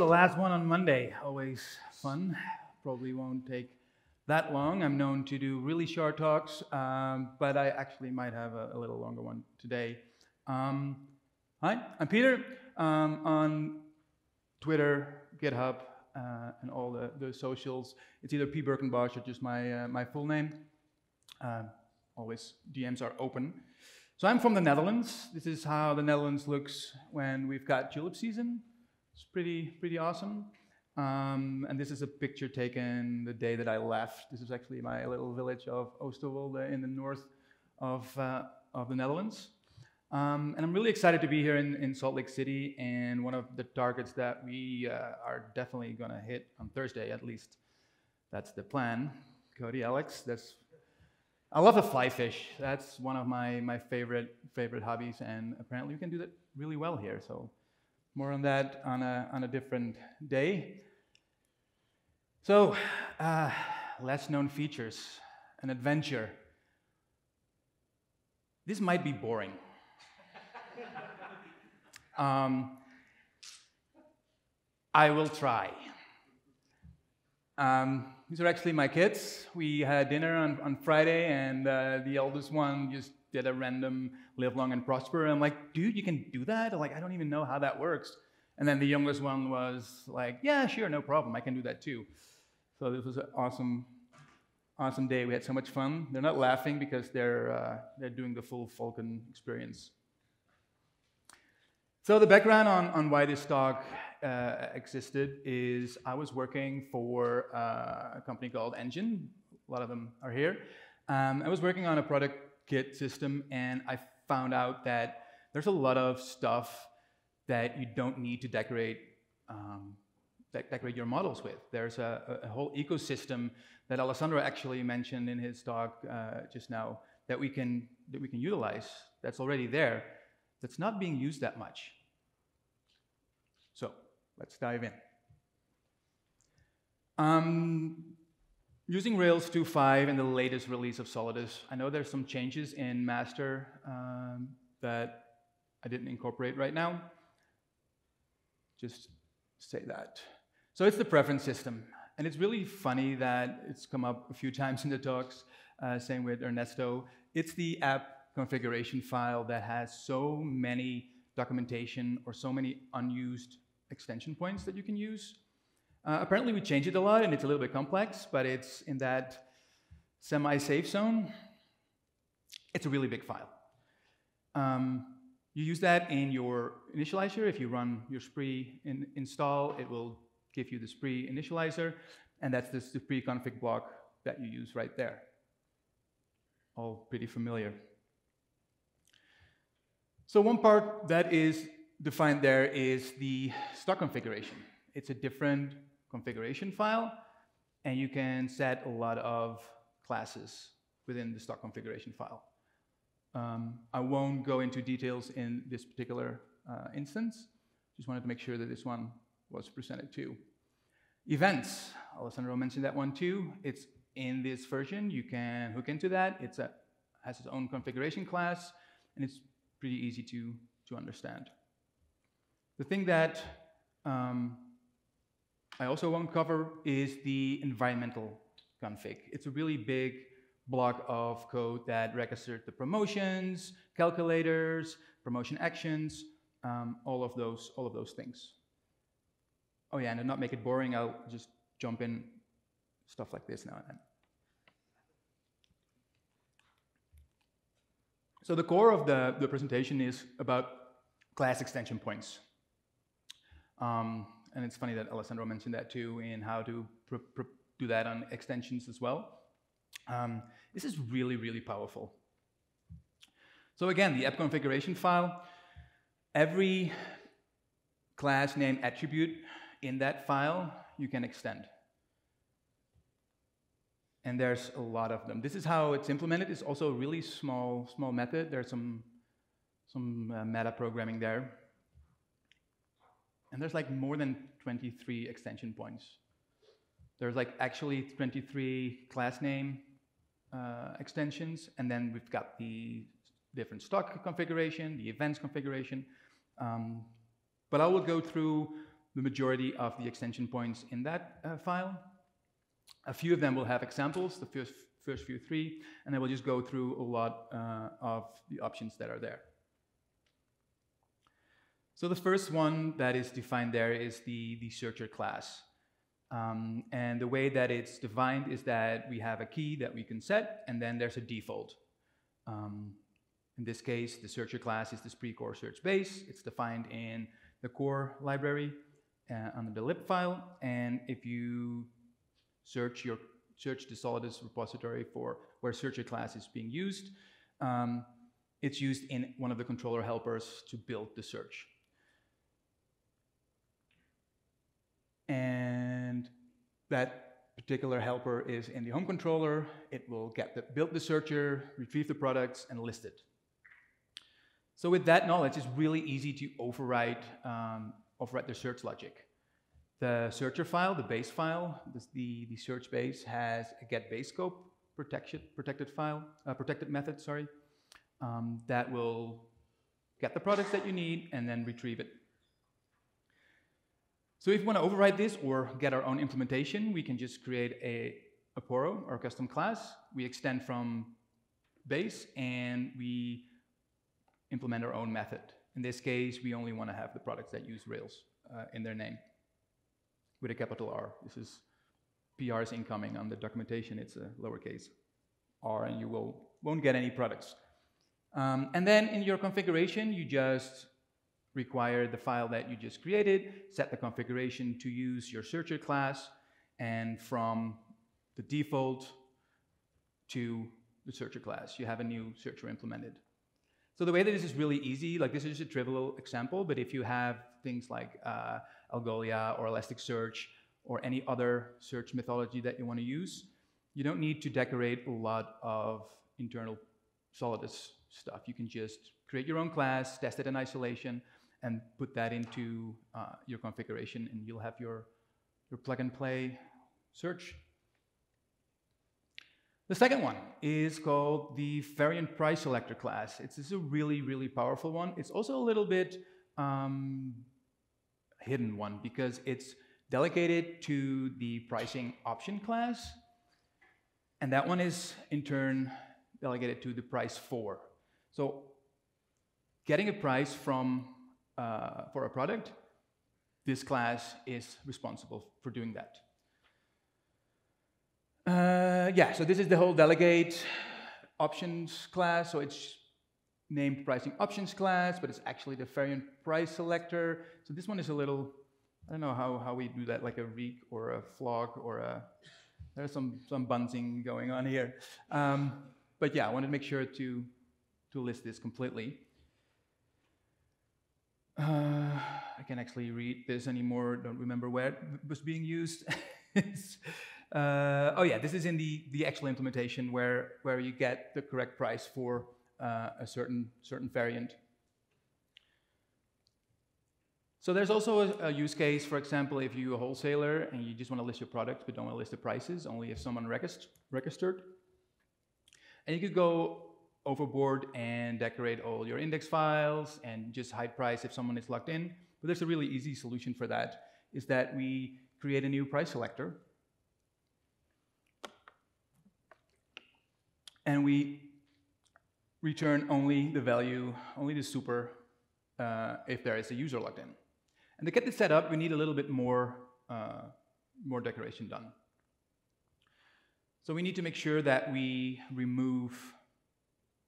last one on Monday. Always fun. Probably won't take that long. I'm known to do really short talks, but I actually might have a little longer one today. Hi, I'm Peter. On Twitter, GitHub, and all the socials, it's either P. Berkenbosch or just my full name. Always DMs are open. So I'm from the Netherlands. This is how the Netherlands looks when we've got tulip season. It's pretty awesome. And this is a picture taken the day that I left. This is actually my little village of Oosterwolde in the north of the Netherlands. And I'm really excited to be here in Salt Lake City, and one of the targets that we are definitely going to hit on Thursday, at least. That's the plan. Cody, Alex, I love to fly fish. That's one of my favorite hobbies, and apparently we can do that really well here. So more on that on a different day. So less known features, an adventure. This might be boring. I will try. These are actually my kids. We had dinner on Friday, and the eldest one just did a random live long and prosper. And I'm like, dude, you can do that? Like, I don't even know how that works. And then the youngest one was like, yeah, sure, no problem. I can do that too. So this was an awesome day. We had so much fun. They're not laughing because they're doing the full Falcon experience. So the background on why this talk existed is I was working for a company called Engine. A lot of them are here. I was working on a product kit system, and I found out that there's a lot of stuff that you don't need to decorate your models with. There's a whole ecosystem that Alessandro actually mentioned in his talk just now that we can utilize. That's already there. That's not being used that much. So let's dive in. Using Rails 2.5 and the latest release of Solidus, I know there's some changes in master that I didn't incorporate right now. Just say that. So it's the preference system. And it's really funny that it's come up a few times in the talks, same with Ernesto. It's the app configuration file that has so many documentation or so many unused extension points that you can use. Apparently we changed it a lot, and it's a little bit complex, but it's in that semi-safe zone. It's a really big file. You use that in your initializer. If you run your spree install, it will give you the spree initializer, and that's the spree config block that you use right there. All pretty familiar. So one part that is defined there is the stock configuration. It's a different configuration file, and you can set a lot of classes within the stock configuration file. I won't go into details in this particular instance. Just wanted to make sure that this one was presented too. Events, Alessandro mentioned that one too. It's in this version. You can hook into that. It has its own configuration class, and it's pretty easy to understand. The thing that I also won't cover is the environmental config. It's a really big block of code that registers the promotions, calculators, promotion actions, all of those things. Oh yeah, and to not make it boring, I'll just jump in stuff like this now and then. So the core of the presentation is about class extension points. And it's funny that Alessandro mentioned that too, in how to do that on extensions as well. This is really powerful. So again, the app configuration file, every class name attribute in that file you can extend. And there's a lot of them. This is how it's implemented. It's also a really small method. There's some meta programming there. And there's like more than 23 extension points. There's like actually 23 class name extensions, and then we've got the different stock configuration, the events configuration. But I will go through the majority of the extension points in that file. A few of them will have examples, the first few 3, and I will just go through a lot of the options that are there. So the first one that is defined there is the searcher class. And the way that it's defined is that we have a key that we can set, and then there's a default. In this case, the searcher class is the spree-core search base. It's defined in the core library under the lib file. And if you search the Solidus repository for where searcher class is being used, it's used in one of the controller helpers to build the search. And that particular helper is in the home controller. It will build the searcher, retrieve the products, and list it. So with that knowledge, it's really easy to override the search logic. The searcher file, the base file, the search base has a get base scope protected method, sorry, that will get the products that you need and then retrieve it. So if we want to override this or get our own implementation, we can just create a Poro or custom class. We extend from base and we implement our own method. In this case, we only want to have the products that use Rails in their name with a capital R. This is PRs incoming. On the documentation, it's a lowercase r, and you won't get any products. And then in your configuration, you just require the file that you just created, set the configuration to use your searcher class, and from the default to the searcher class, you have a new searcher implemented. So the way that this is really easy, like this is a trivial example, but if you have things like Algolia or Elasticsearch or any other search methodology that you want to use, you don't need to decorate a lot of internal Solidus stuff. You can just create your own class, test it in isolation, and put that into your configuration, and you'll have your plug-and-play search. The second one is called the variant price selector class. This is a really, really powerful one. It's also a little bit hidden one because it's delegated to the pricing option class, and that one is in turn delegated to the price for. So getting a price from for a product, this class is responsible for doing that. Yeah, so this is the whole delegate options class. So it's named pricing options class, but it's actually the variant price selector. So this one is a little, I don't know how we do that, like a reek or a flog or a, there's some bunzing going on here. But yeah, I wanted to make sure to list this completely. I can't actually read this anymore, don't remember where it was being used. Oh yeah, this is in the actual implementation where you get the correct price for a certain variant. So there's also a use case, for example, if you're a wholesaler and you just want to list your products but don't want to list the prices, only if someone registered. And you could go overboard and decorate all your index files and just hide price if someone is logged in. But there's a really easy solution for that, is that we create a new price selector. And we return only the value, only the super, if there is a user logged in. And to get this set up, we need a little bit more decoration done. So we need to make sure that we remove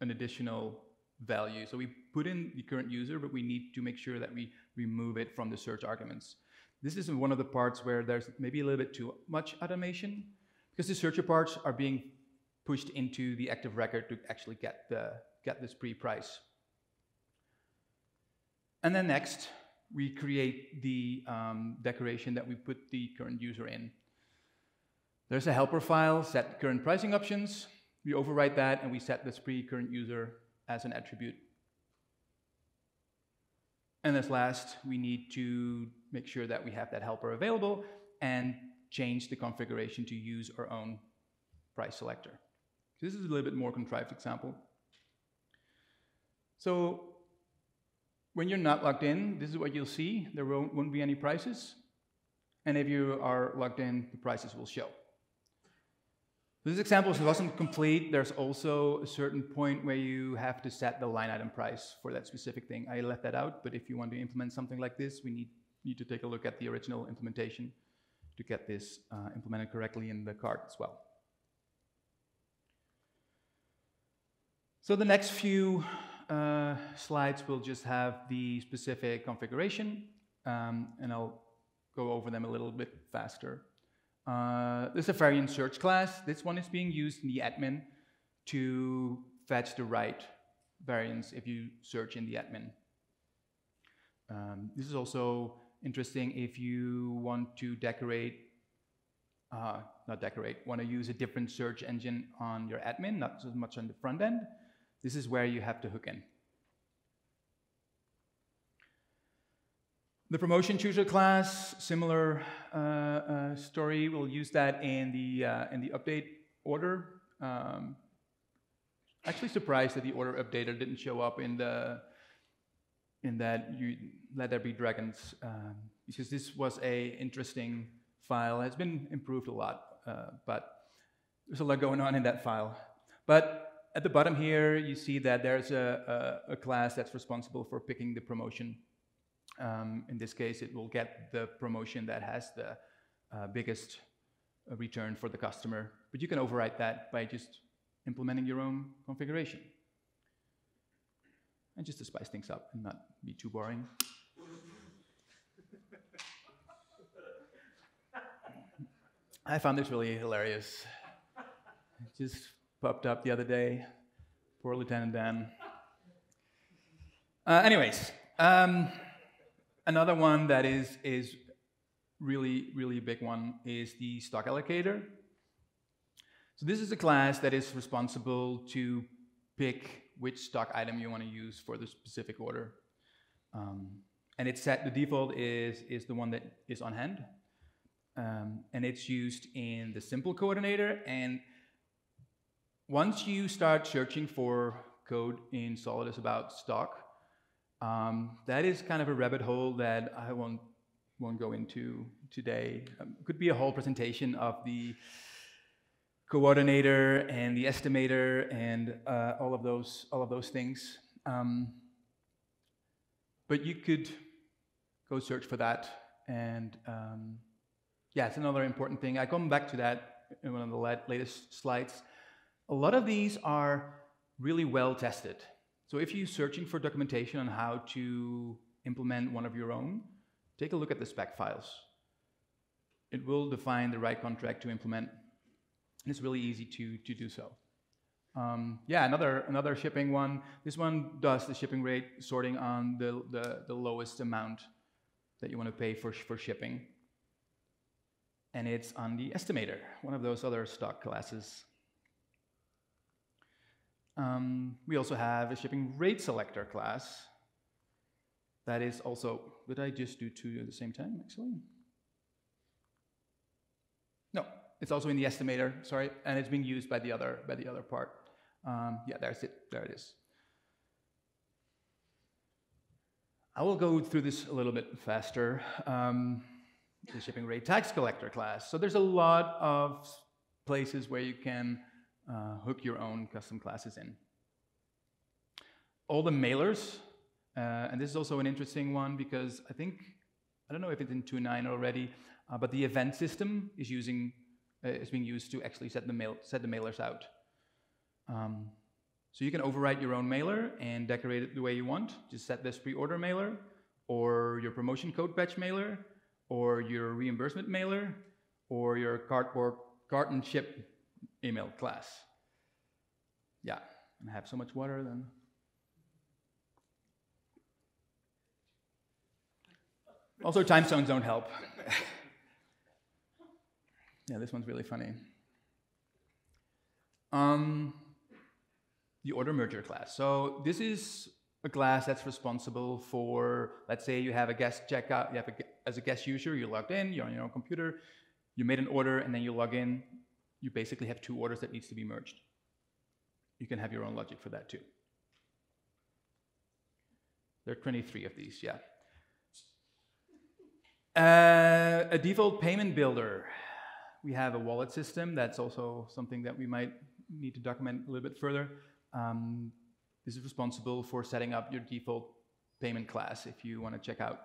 an additional value. So we put in the current user, but we need to make sure that we remove it from the search arguments. This is one of the parts where there's maybe a little bit too much automation, because the searcher parts are being pushed into the active record to actually get this pre-price. And then next, we create the decoration that we put the current user in. There's a helper file, set current pricing options. We overwrite that and we set this pre-current user as an attribute. And as last, we need to make sure that we have that helper available and change the configuration to use our own price selector. So this is a little bit more contrived example. So When you're not logged in, this is what you'll see. There won't be any prices. And if you are logged in, the prices will show. This example wasn't complete. There's also a certain point where you have to set the line item price for that specific thing. I left that out, but if you want to implement something like this, we need to take a look at the original implementation to get this implemented correctly in the cart as well. So the next few slides will just have the specific configuration, and I'll go over them a little bit faster. This is a variant search class. This one is being used in the admin to fetch the right variants if you search in the admin. This is also interesting if you want to want to use a different search engine on your admin, not so much on the front end. This is where you have to hook in. The promotion chooser class, similar story. We'll use that in the update order. Actually surprised that the order updater didn't show up in that you let there be dragons, because this was a interesting file. It's been improved a lot, but there's a lot going on in that file. But at the bottom here, you see that there's a class that's responsible for picking the promotion. In this case, it will get the promotion that has the biggest return for the customer. But you can override that by just implementing your own configuration. And just to spice things up and not be too boring. I found this really hilarious. It just popped up the other day. Poor Lieutenant Dan. Anyways. Another one that is really big one is the stock allocator. So this is a class that is responsible to pick which stock item you want to use for the specific order. And it's set, the default is the one that is on hand. And it's used in the simple coordinator. And once you start searching for code in Solidus about stock, that is kind of a rabbit hole that I won't go into today. Could be a whole presentation of the coordinator and the estimator and all of those things. But you could go search for that, and yeah, it's another important thing. I come back to that in one of the latest slides. A lot of these are really well tested. So if you're searching for documentation on how to implement one of your own, take a look at the spec files. It will define the right contract to implement, and it's really easy to do so. Yeah, another shipping one. This one does the shipping rate sorting on the lowest amount that you want to pay for shipping. And it's on the estimator, one of those other stock classes. We also have a shipping rate selector class. That is also, did I just do two at the same time, actually? No, it's also in the estimator, sorry, and it's being used by the other part. Yeah, there's it, there it is. I will go through this a little bit faster. The shipping rate tax collector class. So there's a lot of places where you can hook your own custom classes in. All the mailers, and this is also an interesting one because I don't know if it's in 2.9 already, but the event system is being used to actually set the mailers out. So you can overwrite your own mailer and decorate it the way you want. Just set this pre-order mailer, or your promotion code batch mailer, or your reimbursement mailer, or your carton ship email class. Yeah, and I have so much water then. Also, time zones don't help. Yeah, this one's really funny. The order merger class. So this is a class that's responsible for, let's say you have a guest checkout, as a guest user, you're logged in, you're on your own computer, you made an order, and then you log in. You basically have two orders that needs to be merged. You can have your own logic for that too. There are 23 of these, yeah. A default payment builder. We have a wallet system. That's also something that we might need to document a little bit further. This is responsible for setting up your default payment class if you want to check out.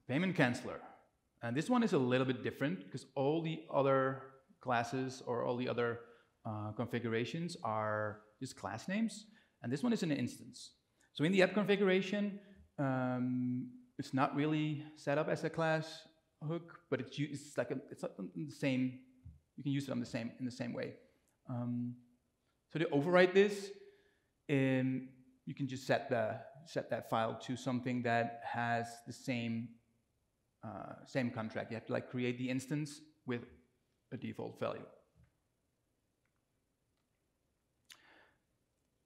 Payment canceller. And this one is a little bit different because all the other classes or all the other configurations are just class names. And this one is an instance. So in the app configuration, it's not really set up as a class hook, but it's the same. You can use it on in the same way. So to override this, you can just set that file to something that has the same contract. You have to create the instance with a default value.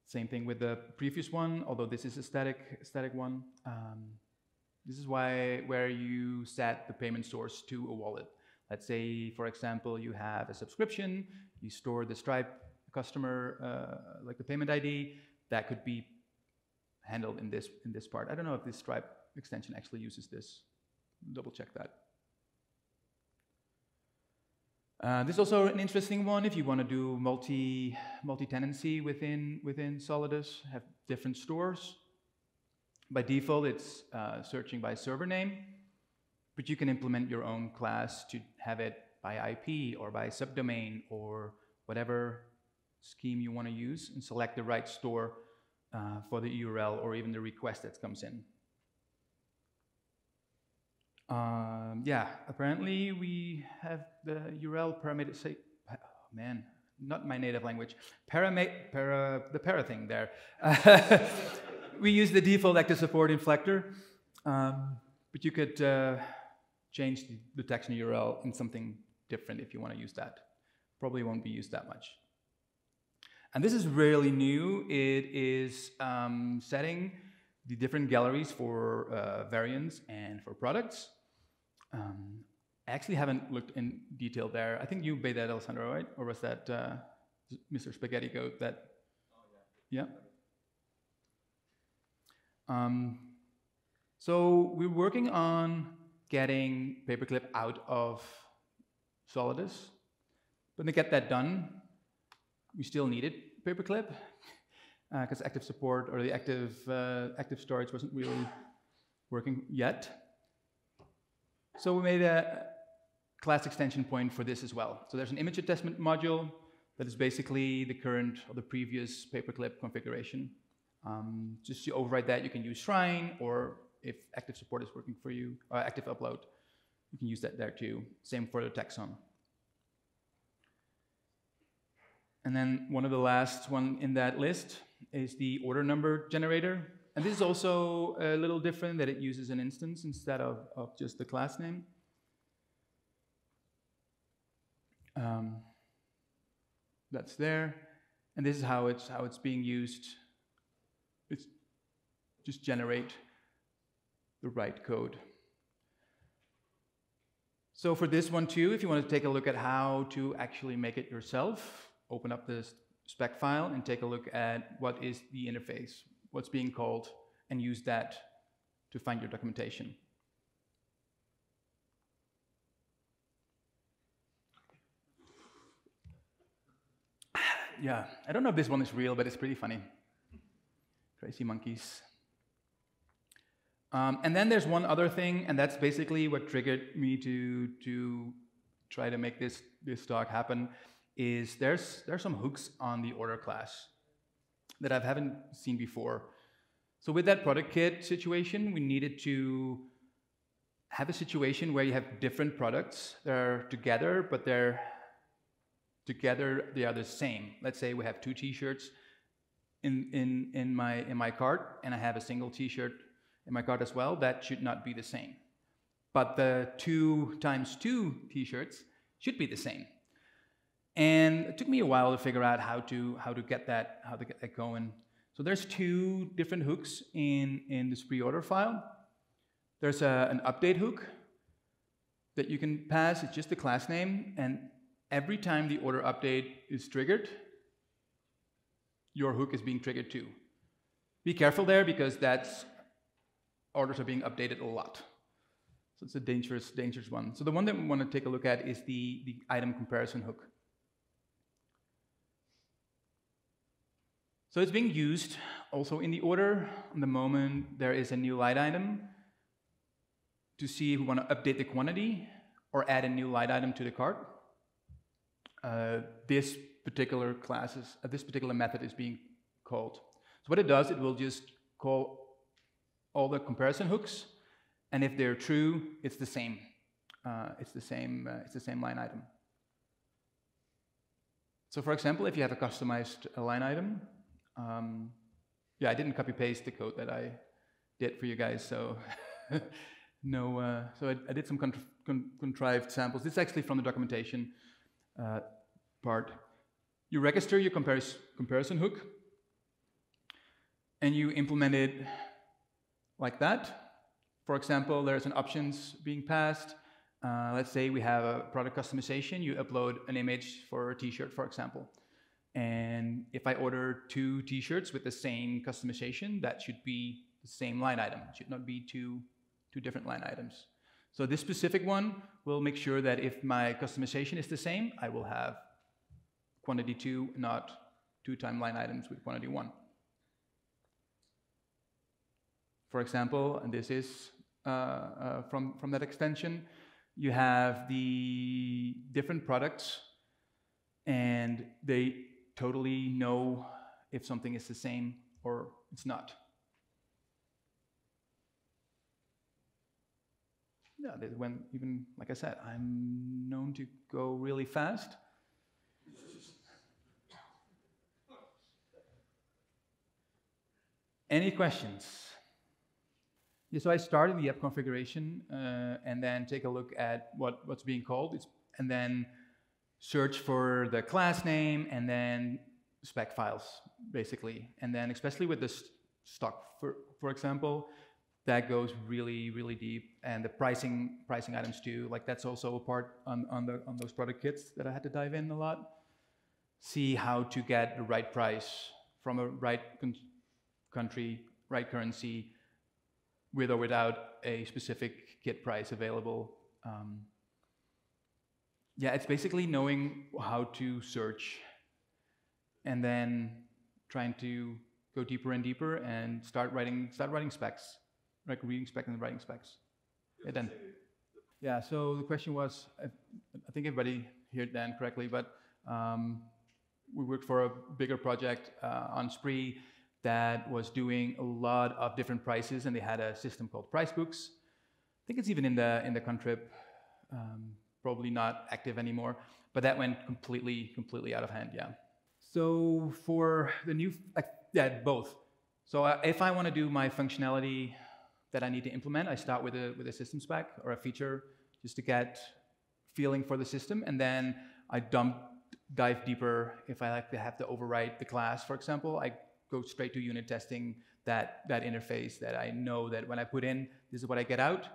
Same thing with the previous one, although this is a static one. This is where you set the payment source to a wallet. Let's say, for example, you have a subscription, you store the Stripe customer, like the payment ID, that could be handled in this part. I don't know if this Stripe extension actually uses this. Double check that. This is also an interesting one if you want to do multi-tenancy within Solidus, have different stores. By default, it's searching by server name, but you can implement your own class to have it by IP or by subdomain or whatever scheme you want to use, and select the right store for the URL or even the request that comes in. Yeah, apparently we have the URL parameter, not my native language, the para thing there. We use the default active support inflector, but you could change the text in the URL in something different if you want to use that. Probably won't be used that much. And this is really new. It is setting the different galleries for variants and for products. I actually haven't looked in detail there. I think you made that, Alessandro, right? Or was that Mr. Spaghetti Goat? That? Oh, yeah. Yeah. So we're working on getting Paperclip out of Solidus. But to get that done, we still needed Paperclip because active support or the active storage wasn't really working yet. So we made a class extension point for this as well. So there's an image attachment module that is basically the current or the previous Paperclip configuration. Just to override that, you can use Shrine, or if active support is working for you, active upload, you can use that there too. Same for the taxon. And then one of the last one in that list is the order number generator. And this is also a little different, that it uses an instance instead of just the class name. That's there. And this is how it's being used. It's just generate the right code. So for this one too, if you want to take a look at how to actually make it yourself, open up the spec file and take a look at what is the interface, what's being called, and use that to find your documentation. Yeah, I don't know if this one is real, but it's pretty funny. Crazy monkeys. And then there's one other thing, and that's basically what triggered me to try to make this talk happen, is there's some hooks on the order class that I haven't seen before. So with that product kit situation, we needed to have a situation where you have different products that are together, but they are the same. Let's say we have 2 t-shirts in my cart, and I have a single t-shirt in my cart as well. That should not be the same. But the 2 times 2 t-shirts should be the same. And it took me a while to figure out how to get that going. So there's 2 different hooks in this pre-order file. There's an update hook that you can pass. It's just the class name, and every time the order update is triggered, your hook is being triggered too. Be careful there because orders are being updated a lot. So it's a dangerous one. So the one that we want to take a look at is the item comparison hook. So it's being used also in the order on the moment there is a new line item to see if we want to update the quantity or add a new line item to the cart. This particular method is being called. So what it does, it will just call all the comparison hooks, and if they're true, it's the same. It's the same line item. So for example, if you have a customized line item, yeah, I didn't copy paste the code that I did for you guys, so no. So I did some contrived samples. This is actually from the documentation part. You register your comparison hook, and you implement it like that. For example, there's an options being passed. Let's say we have a product customization. You upload an image for a t-shirt, for example. And if I order 2 t-shirts with the same customization, that should be the same line item. It should not be two different line items. So this specific one will make sure that if my customization is the same, I will have quantity 2, not 2 time line items with quantity 1. For example, and this is from that extension, you have the different products, and they totally know if something is the same or it's not. Yeah, when even, like I said, I'm known to go really fast. Any questions? Yeah, so I start in the app configuration and then take a look at what's being called, and then search for the class name and then spec files, basically. And then especially with the stock, for example, that goes really, really deep. And the pricing items too, like that's also a part on those product kits that I had to dive in a lot. See how to get the right price from a right country, right currency, with or without a specific kit price available. Yeah, it's basically knowing how to search and then trying to go deeper and deeper and start writing specs, like reading specs and writing specs. Yeah, then. Yeah, so the question was, I think everybody heard Dan correctly, but we worked for a bigger project on Spree that was doing a lot of different prices, and they had a system called price books. I think it's even in the contrib, probably not active anymore, but that went completely out of hand. Yeah. So for the new, yeah, both. So if I want to do my functionality that I need to implement, I start with a system spec or a feature just to get feeling for the system, and then I dive deeper. If I like to have to override the class, for example, I go straight to unit testing that interface that I know that when I put in, this is what I get out.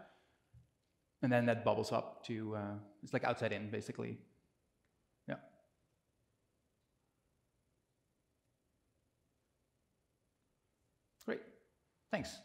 And then that bubbles up to, it's like outside in, basically. Yeah. Great. Thanks.